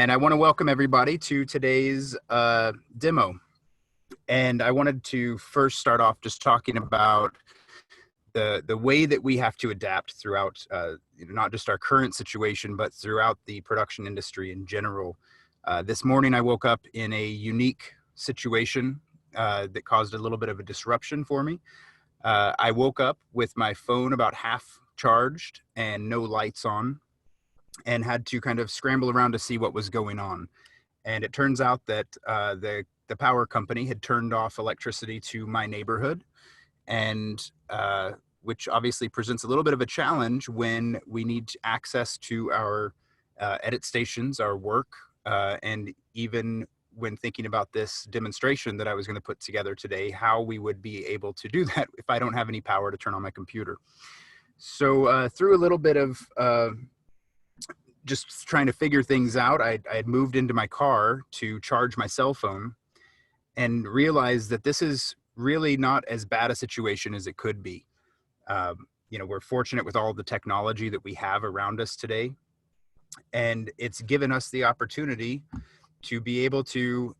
And I want to welcome everybody to today's demo. And I wanted to first start off just talking about the way that we have to adapt throughout not just our current situation, but throughout the production industry in general. This morning I woke up in a unique situation that caused a little bit of a disruption for me. I woke up with my phone about half charged and no lights on, and had to kind of scramble around to see what was going on. And it turns out that the power company had turned off electricity to my neighborhood, and which obviously presents a little bit of a challenge when we need access to our edit stations, our work, and even when thinking about this demonstration that I was going to put together today, how we would be able to do that if I don't have any power to turn on my computer. So through a little bit of just trying to figure things out, I had moved into my car to charge my cell phone and realized that this is really not as bad a situation as it could be. We're fortunate with all the technology that we have around us today, and it's given us the opportunity to be able to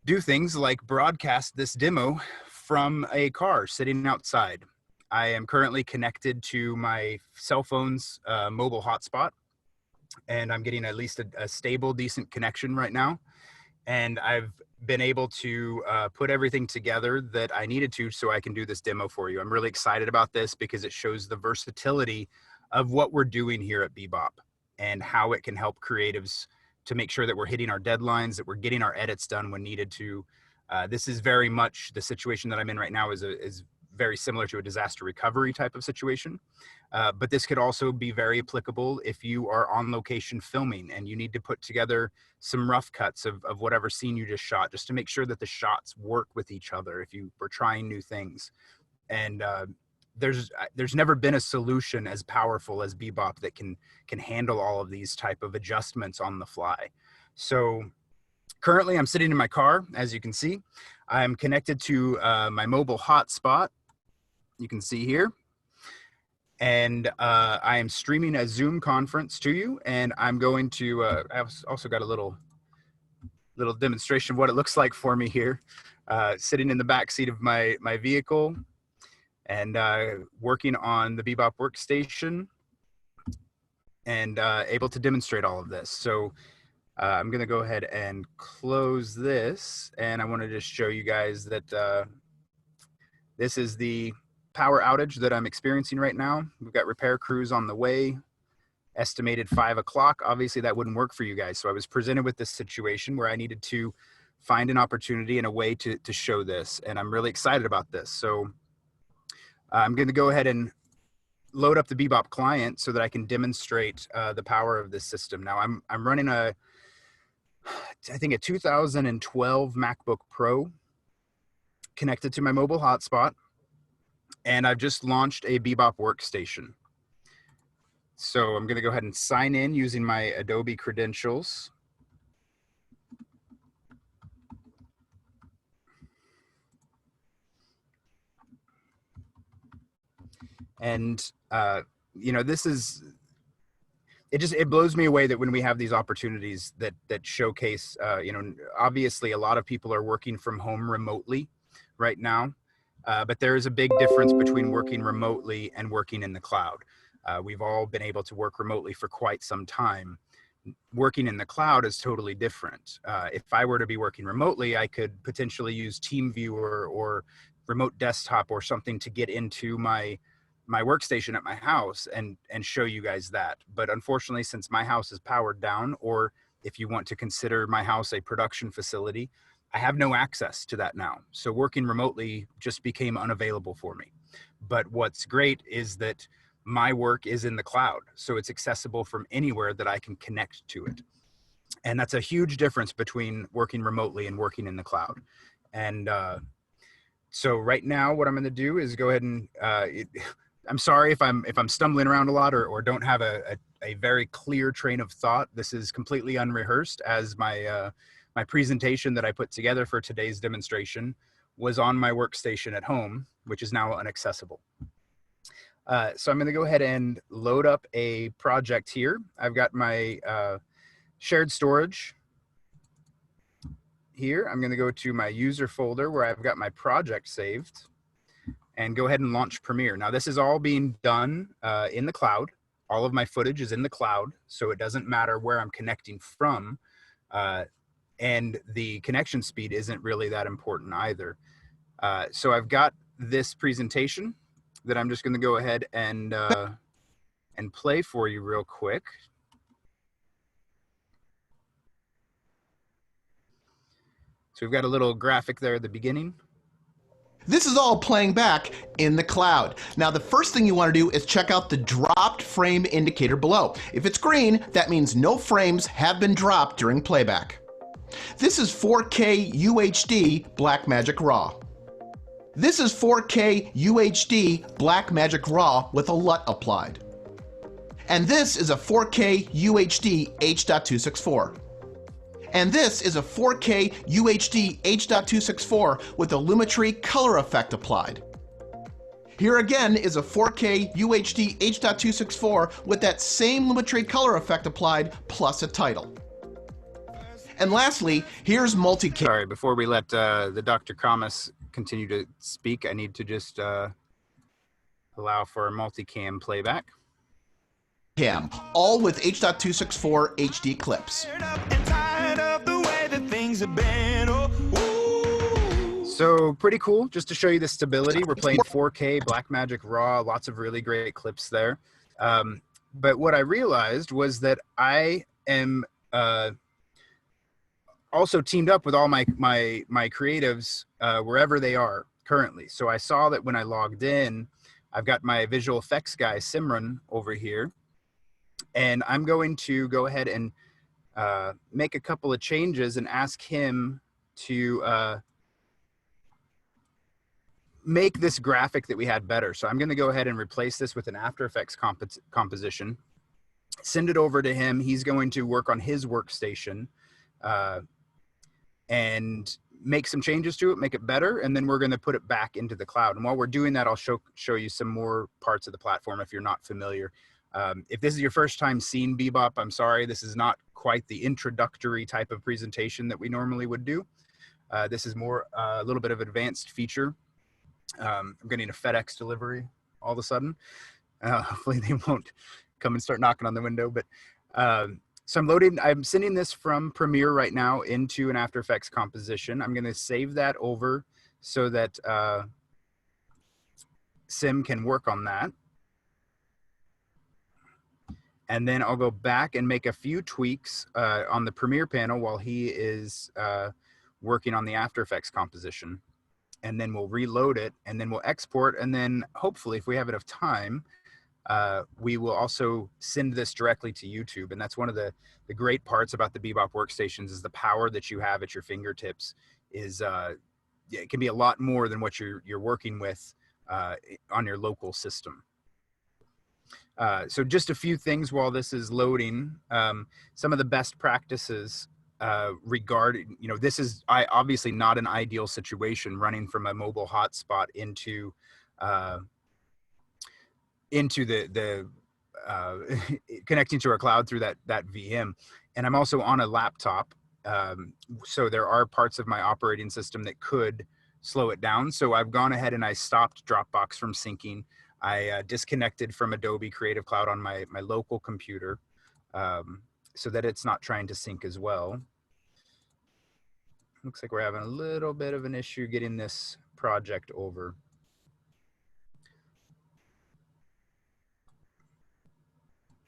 do things like broadcast this demo from a car sitting outside. I am currently connected to my cell phone's mobile hotspot, and I'm getting at least a stable, decent connection right now. And I've been able to put everything together that I needed to so I can do this demo for you. I'm really excited about this because it shows the versatility of what we're doing here at BeBop and how it can help creatives to make sure that we're hitting our deadlines, that we're getting our edits done when needed to. This is very much the situation that I'm in right now is very similar to a disaster recovery type of situation. But this could also be very applicable if you are on location filming and you need to put together some rough cuts of whatever scene you just shot, just to make sure that the shots work with each other if you were trying new things. And there's never been a solution as powerful as BeBop that can handle all of these type of adjustments on the fly. So currently I'm sitting in my car, as you can see. I'm connected to my mobile hotspot. You can see here. And I am streaming a Zoom conference to you, and I'm going to, I've also got a little demonstration of what it looks like for me here, sitting in the back seat of my vehicle and working on the BeBop workstation and able to demonstrate all of this. So I'm going to go ahead and close this, and I want to just show you guys that this is the power outage that I'm experiencing right now. We've got repair crews on the way, estimated 5 o'clock. Obviously that wouldn't work for you guys. So I was presented with this situation where I needed to find an opportunity and a way to show this. And I'm really excited about this. So I'm going to go ahead and load up the BeBop client so that I can demonstrate the power of this system. Now I'm running I think a 2012 MacBook Pro connected to my mobile hotspot. And I've just launched a BeBop workstation. So I'm going to go ahead and sign in using my Adobe credentials. And, this is, it blows me away that when we have these opportunities that showcase, obviously a lot of people are working from home remotely right now. But there is a big difference between working remotely and working in the cloud. We've all been able to work remotely for quite some time. Working in the cloud is totally different. If I were to be working remotely, I could potentially use TeamViewer or remote desktop or something to get into my workstation at my house and show you guys that. But unfortunately, since my house is powered down, or if you want to consider my house a production facility, I have no access to that now. So working remotely just became unavailable for me. But what's great is that my work is in the cloud. So it's accessible from anywhere that I can connect to it. And that's a huge difference between working remotely and working in the cloud. And so right now, what I'm going to do is go ahead and, I'm sorry if I'm stumbling around a lot or don't have a very clear train of thought. This is completely unrehearsed, as my presentation that I put together for today's demonstration was on my workstation at home, which is now inaccessible. So I'm going to go ahead and load up a project here. I've got my shared storage here. I'm going to go to my user folder where I've got my project saved and go ahead and launch Premiere. Now this is all being done in the cloud. All of my footage is in the cloud, so it doesn't matter where I'm connecting from. And the connection speed isn't really that important either. So I've got this presentation that I'm just going to go ahead and play for you real quick. So we've got a little graphic there at the beginning. This is all playing back in the cloud. Now, the first thing you want to do is check out the dropped frame indicator below. If it's green, that means no frames have been dropped during playback. This is 4K UHD Blackmagic Raw. This is 4K UHD Blackmagic Raw with a LUT applied. And this is a 4K UHD H.264. And this is a 4K UHD H.264 with a Lumetri color effect applied. Here again is a 4K UHD H.264 with that same Lumetri color effect applied plus a title. And lastly, here's multicam. Sorry, before we let the Dr. Kamas continue to speak, I need to just allow for a multicam playback. All with H.264 HD clips. So pretty cool, just to show you the stability. We're playing 4K Blackmagic Raw, lots of really great clips there. But what I realized was that I am also teamed up with all my creatives wherever they are currently. So I saw that when I logged in, I've got my visual effects guy, Simran, over here. And I'm going to go ahead and make a couple of changes and ask him to make this graphic that we had better. So I'm going to go ahead and replace this with an After Effects composition, send it over to him. He's going to work on his workstation and make some changes to it, make it better, and then we're going to put it back into the cloud. And while we're doing that, I'll show you some more parts of the platform if you're not familiar. If this is your first time seeing BeBop, I'm sorry, this is not quite the introductory type of presentation that we normally would do. This is more a little bit of advanced feature. I'm getting a FedEx delivery all of a sudden. Hopefully they won't come and start knocking on the window. But so I'm sending this from Premiere right now into an After Effects composition. I'm going to save that over so that Sim can work on that. And then I'll go back and make a few tweaks on the Premiere panel while he is working on the After Effects composition. And then we'll reload it, and then we'll export, and then hopefully, if we have enough time, we will also send this directly to YouTube. And that's one of the great parts about the BeBop workstations is the power that you have at your fingertips is it can be a lot more than what you're working with on your local system. So just a few things while this is loading. Some of the best practices regarding, this is obviously not an ideal situation running from a mobile hotspot into the connecting to our cloud through that VM. And I'm also on a laptop. So there are parts of my operating system that could slow it down. So I've gone ahead and I stopped Dropbox from syncing. I disconnected from Adobe Creative Cloud on my local computer so that it's not trying to sync as well. Looks like we're having a little bit of an issue getting this project over.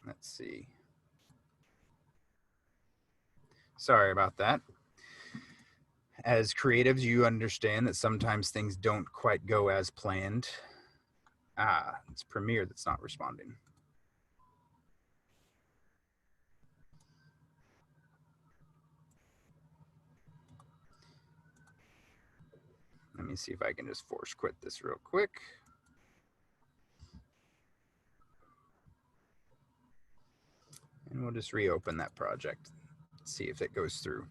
Let's see. Sorry about that. As creatives, you understand that sometimes things don't quite go as planned. It's Premiere that's not responding. Let me see if I can just force quit this real quick. And we'll just reopen that project, see if it goes through.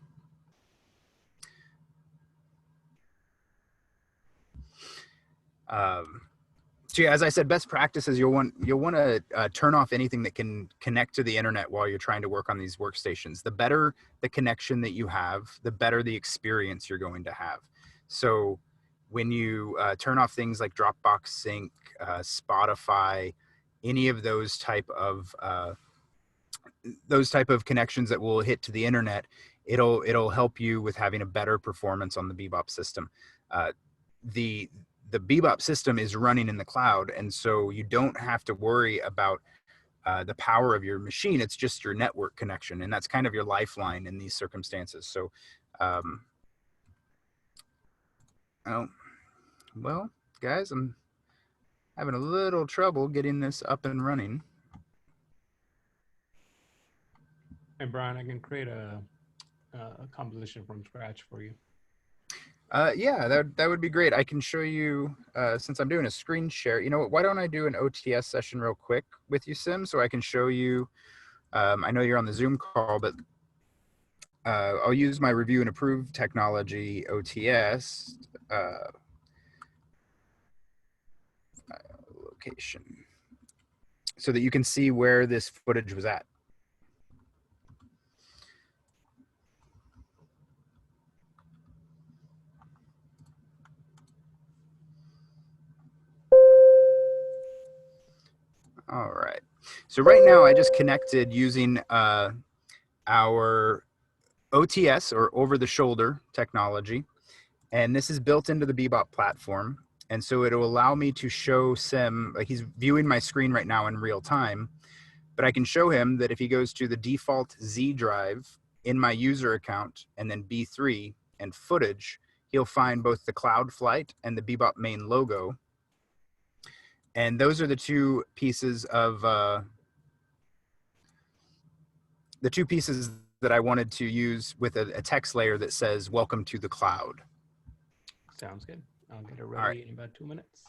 So yeah, as I said, best practices, you'll want to turn off anything that can connect to the internet while you're trying to work on these workstations. The better the connection that you have, the better the experience you're going to have. So when you turn off things like Dropbox Sync, Spotify, any of those type of connections that will hit to the internet, it'll help you with having a better performance on the BeBop system. The BeBop system is running in the cloud, and so you don't have to worry about the power of your machine. It's just your network connection, and that's kind of your lifeline in these circumstances. So, oh, well, guys, I'm having a little trouble getting this up and running. Hey, Brian, I can create a composition from scratch for you. Yeah, that would be great. I can show you, since I'm doing a screen share, you know what, why don't I do an OTS session real quick with you, Sim, so I can show you, I know you're on the Zoom call, but I'll use my review and approve technology OTS location so that you can see where this footage was at. All right. So right now I just connected using our OTS, or over the shoulder technology. And this is built into the BeBop platform. And so it'll allow me to show Sim, like he's viewing my screen right now in real time, but I can show him that if he goes to the default Z drive in my user account and then B3 and footage, he'll find both the cloud flight and the BeBop main logo. And those are the two pieces of that I wanted to use with a text layer that says "Welcome to the cloud." Sounds good. I'll get it ready in about 2 minutes.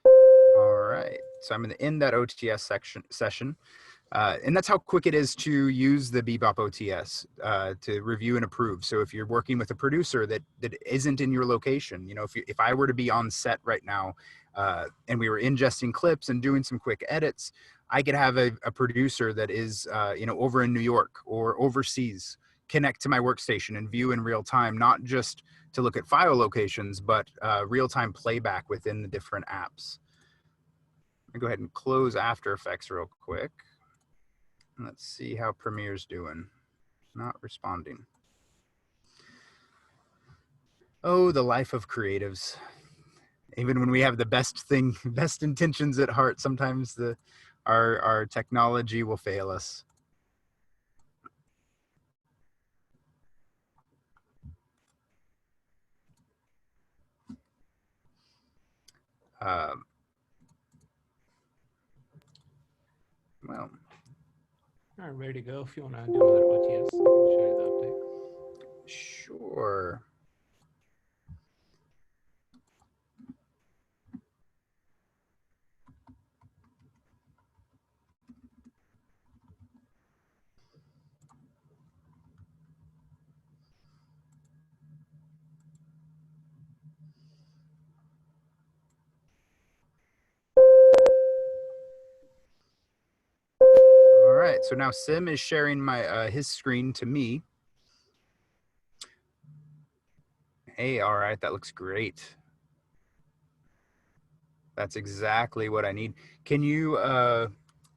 All right. So I'm going to end that OTS session. And that's how quick it is to use the BeBop OTS to review and approve. So if you're working with a producer that isn't in your location, you know, if I were to be on set right now and we were ingesting clips and doing some quick edits, I could have a producer that is, you know, over in New York or overseas connect to my workstation and view in real time, not just to look at file locations, but real-time playback within the different apps. Let me go ahead and close After Effects real quick. Let's see how Premiere's doing. Not responding. Oh, the life of creatives. Even when we have the best intentions at heart, sometimes our technology will fail us. Well. All right, ready to go. If you want to do another OTS, I can show you the update. Sure. All right, so now Sim is sharing my his screen to me. Hey, all right, that looks great. That's exactly what I need. Can you,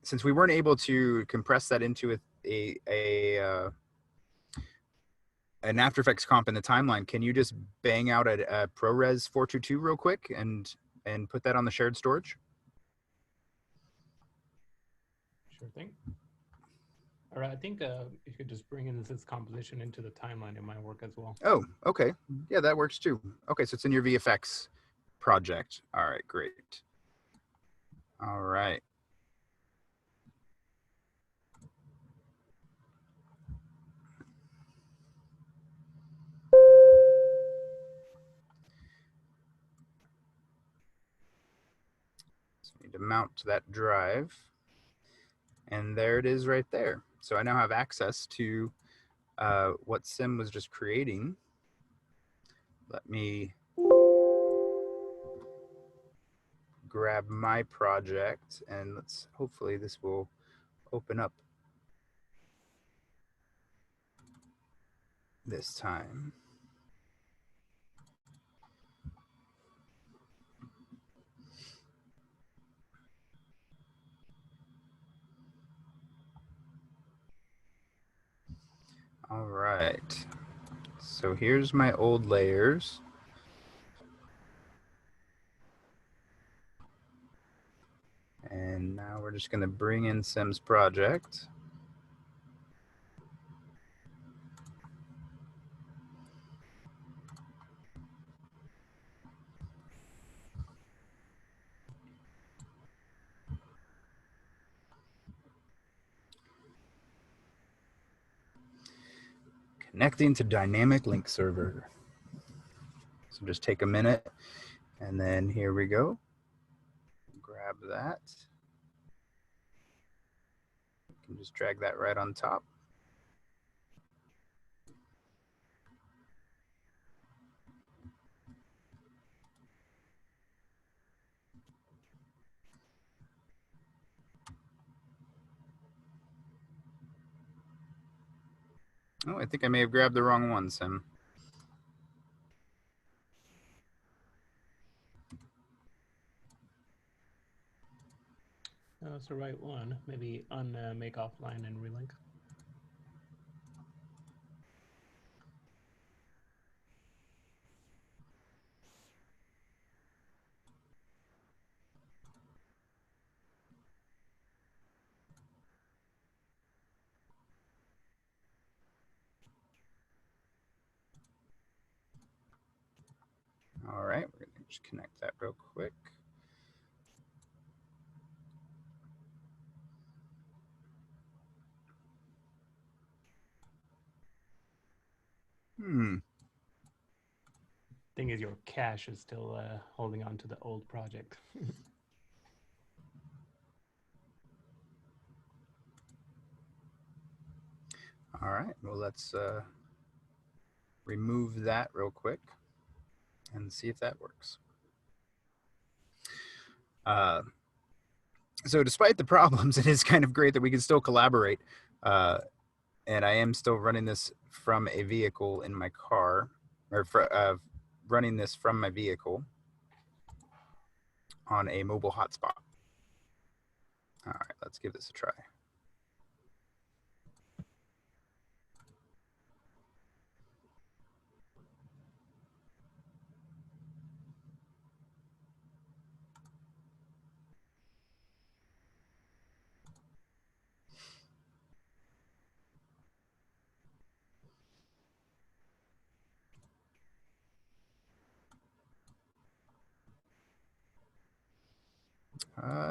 since we weren't able to compress that into an After Effects comp in the timeline, can you just bang out a ProRes 422 real quick and put that on the shared storage? Sure thing. All right, I think you could just bring in this composition into the timeline. It might work as well. Oh, okay. Yeah, that works too. Okay, so it's in your VFX project. All right, great. All right. So I need to mount that drive. And there it is right there. So I now have access to what Sim was just creating. Let me grab my project, and hopefully this will open up this time. All right, so here's my old layers. And now we're just going to bring in Sim's project. Connecting to dynamic link server. So just take a minute, and then here we go. Grab that. You can just drag that right on top. Oh, I think I may have grabbed the wrong one, Sim. That's the right one. Maybe make offline and relink. All right, we're going to just connect that real quick. Thing is, your cache is still holding on to the old project. All right, well, let's remove that real quick and see if that works. So despite the problems, it is kind of great that we can still collaborate. And I am still running this from a vehicle in my car, or running this from my vehicle on a mobile hotspot. All right, let's give this a try.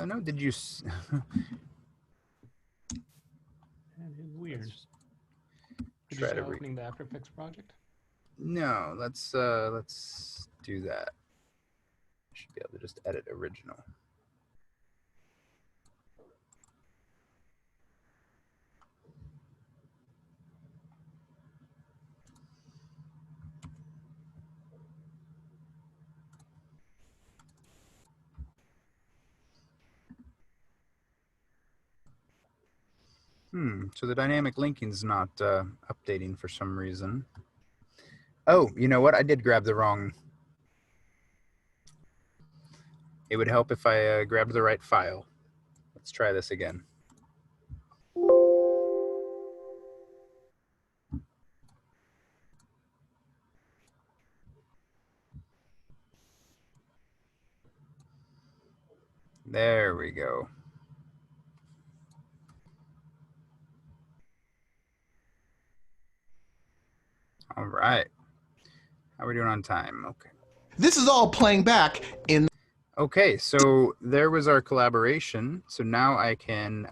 No, did you? That is weird. Did you Try try to opening the After Effects project? No, let's do that. Should be able to just edit original. So the dynamic linking is not updating for some reason. Oh, you know what? I did grab the wrong. It would help if I grabbed the right file. Let's try this again. There we go. All right. How are we doing on time? Okay. This is all playing back in. Okay, so there was our collaboration. So now I can,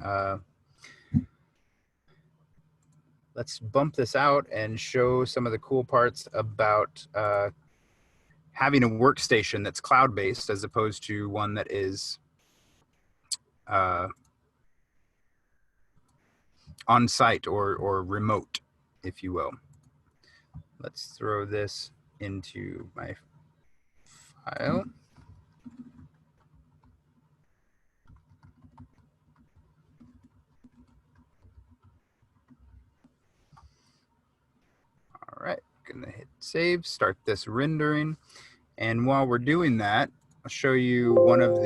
let's bump this out and show some of the cool parts about having a workstation that's cloud-based as opposed to one that is on-site or remote, if you will. Let's throw this into my file. save, start this rendering. And while we're doing that, I'll show you one of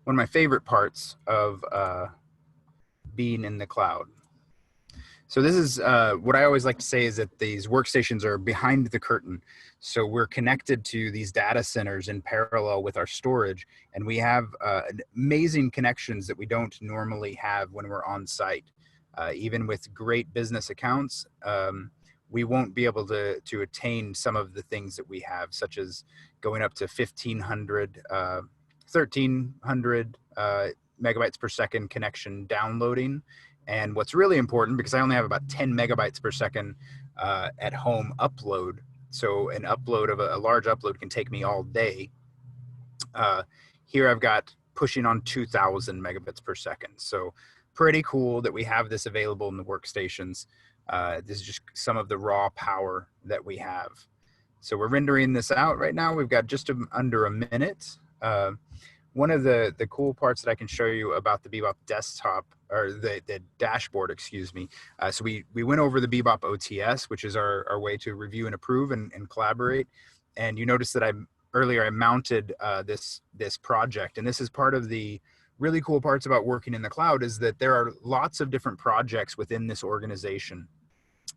my favorite parts of being in the cloud. So this is what I always like to say is that these workstations are behind the curtain. So we're connected to these data centers in parallel with our storage, and we have amazing connections that we don't normally have when we're on site. Even with great business accounts, we won't be able to attain some of the things that we have, such as going up to 1,500, 1,300 megabytes per second connection downloading. And what's really important, because I only have about 10 megabytes per second at home upload, so an upload of a large upload can take me all day. Here I've got pushing on 2,000 megabits per second. So pretty cool that we have this available in the workstations. This is just some of the raw power that we have. So we're rendering this out right now. We've got just under a minute. One of the cool parts that I can show you about the BeBop desktop, or the dashboard, excuse me. So we went over the BeBop OTS, which is our way to review and approve and collaborate. And you notice that earlier I mounted this project, and this is part of the really cool parts about working in the cloud, is that there are lots of different projects within this organization.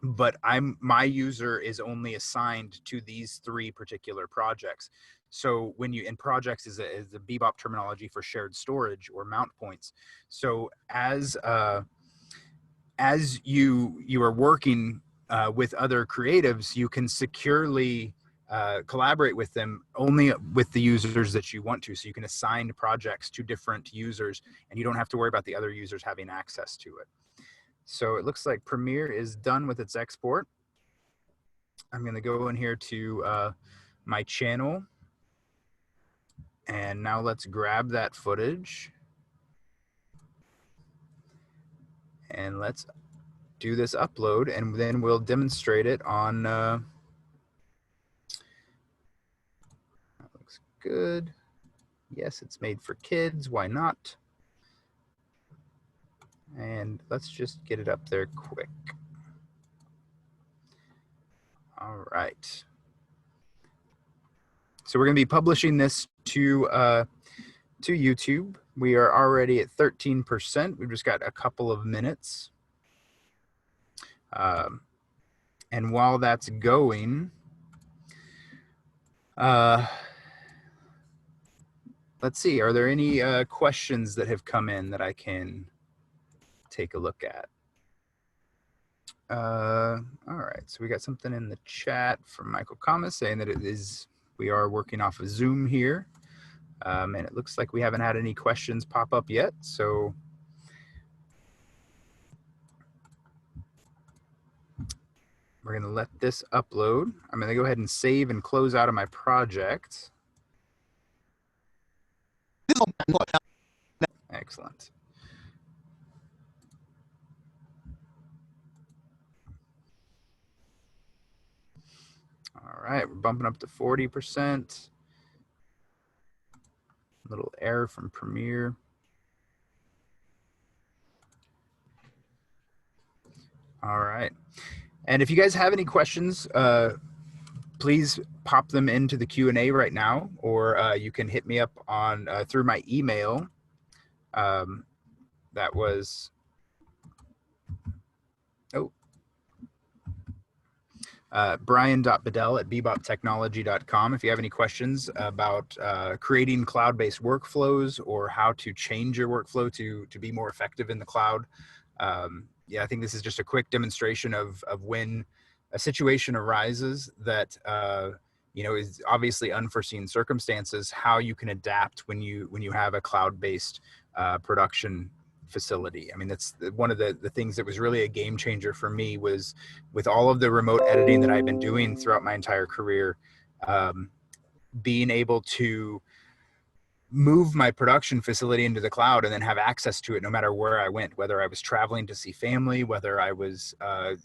But my user is only assigned to these 3 particular projects. So when you in projects is a BeBop terminology for shared storage or mount points. So as you are working with other creatives, you can securely collaborate with them only with the users that you want to. So you can assign projects to different users, and you don't have to worry about the other users having access to it. So it looks like Premiere is done with its export. I'm going to go in here to my channel. And now let's grab that footage. And let's do this upload, and then we'll demonstrate it on, that looks good. Yes, it's made for kids, why not? And let's just get it up there quick. All right. So we're going to be publishing this to YouTube. We are already at 13%. We've just got a couple of minutes. And while that's going, let's see, are there any questions that have come in that I can take a look at? All right, so we got something in the chat from Michael Kama saying that we are working off of Zoom here. And it looks like we haven't had any questions pop up yet. So we're going to let this upload. I'm going to go ahead and save and close out of my project. Excellent. All right, we're bumping up to 40%. Little error from Premiere. All right. And if you guys have any questions, please pop them into the Q&A right now, or you can hit me up on through my email. That was, brian.bedell@beboptechnology.com. If you have any questions about creating cloud-based workflows or how to change your workflow to be more effective in the cloud. Yeah, I think this is just a quick demonstration of when a situation arises that you know, is obviously unforeseen circumstances, how you can adapt when you have a cloud-based production facility. I mean, that's one of the things that was really a game changer for me, was with all of the remote editing that I've been doing throughout my entire career, being able to move my production facility into the cloud and then have access to it no matter where I went, whether I was traveling to see family, whether I was,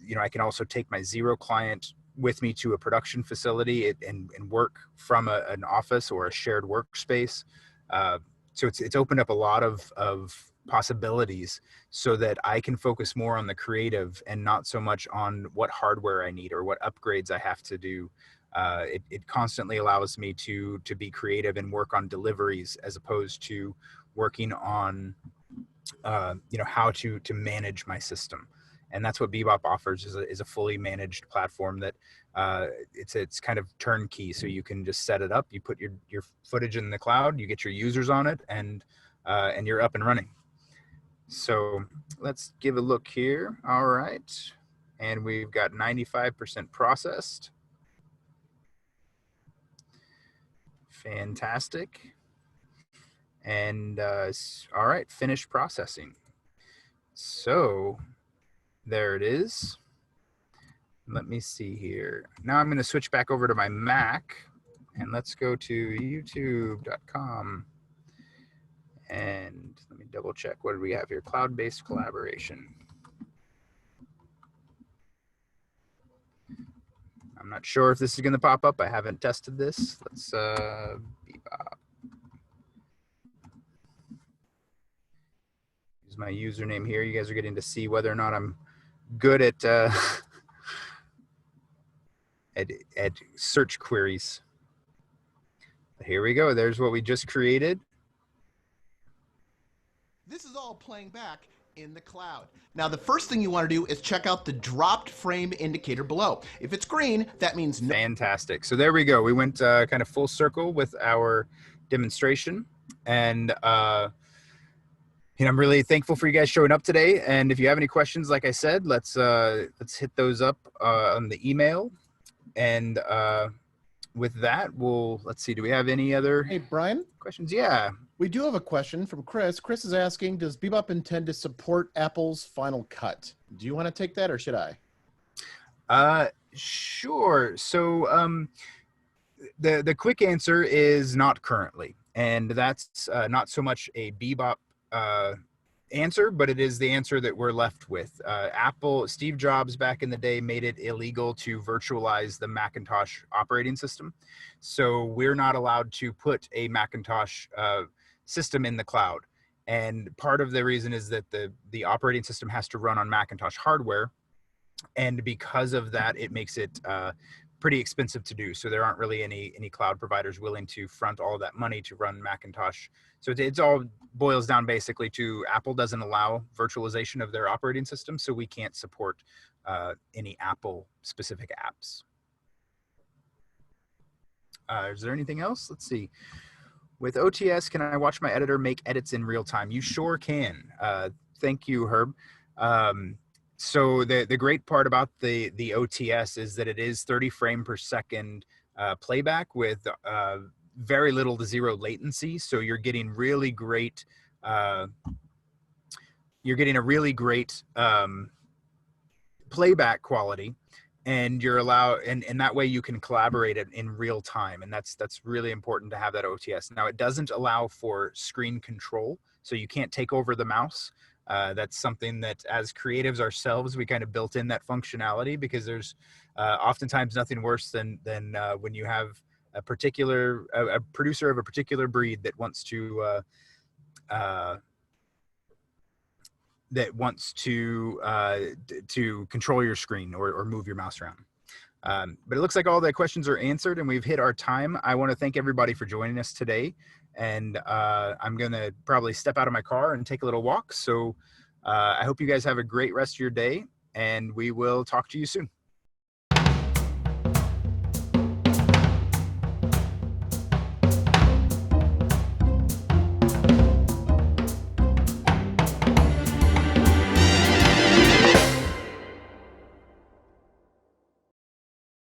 you know, I can also take my Zero client with me to a production facility and work from an office or a shared workspace. So it's opened up a lot of possibilities so that I can focus more on the creative and not so much on what hardware I need or what upgrades I have to do. It constantly allows me to be creative and work on deliveries as opposed to working on how to manage my system. And that's what BeBop offers, is a fully managed platform that it's kind of turnkey. So you can just set it up, you put your footage in the cloud, you get your users on it, and you're up and running. So let's give a look here. All right. And we've got 95% processed. Fantastic. And all right, finish processing. So there it is. Let me see here. Now I'm going to switch back over to my Mac, and let's go to youtube.com. And let me double check. What do we have here? Cloud-based collaboration. I'm not sure if this is going to pop up. I haven't tested this. Let's BeBop. Use my username here. You guys are getting to see whether or not I'm good at at search queries. But here we go. There's what we just created. This is all playing back in the cloud. Now, the first thing you want to do is check out the dropped frame indicator below. If it's green, that means no. Fantastic. So there we go. We went kind of full circle with our demonstration, and I'm really thankful for you guys showing up today. And if you have any questions, like I said, let's hit those up on the email. And with that, let's see. Do we have any other Brian? questions? Yeah. We do have a question from Chris. Chris is asking, does BeBop intend to support Apple's Final Cut? Do you want to take that, or should I? Sure. So the quick answer is not currently. And that's not so much a BeBop answer, but it is the answer that we're left with. Steve Jobs back in the day made it illegal to virtualize the Macintosh operating system. So we're not allowed to put a Macintosh system in the cloud. And part of the reason is that the operating system has to run on Macintosh hardware. And because of that, it makes it pretty expensive to do. So there aren't really any cloud providers willing to front all that money to run Macintosh. So it's all boils down basically to Apple doesn't allow virtualization of their operating system, so we can't support any Apple specific apps. Is there anything else? Let's see. With OTS, can I watch my editor make edits in real time? You sure can. Thank you, Herb. So the great part about the OTS is that it is 30 frame per second playback with very little to zero latency. So you're getting really great. You're getting a really great playback quality, and you're allowed, and that way you can collaborate it in real time. And that's really important to have that OTS. Now, it doesn't allow for screen control, so you can't take over the mouse. That's something that as creatives ourselves, we kind of built in that functionality, because there's oftentimes nothing worse than when you have a producer of a particular breed that wants to control your screen or move your mouse around. But it looks like all the questions are answered, and we've hit our time. I want to thank everybody for joining us today. And I'm going to probably step out of my car and take a little walk. So I hope you guys have a great rest of your day, and we will talk to you soon.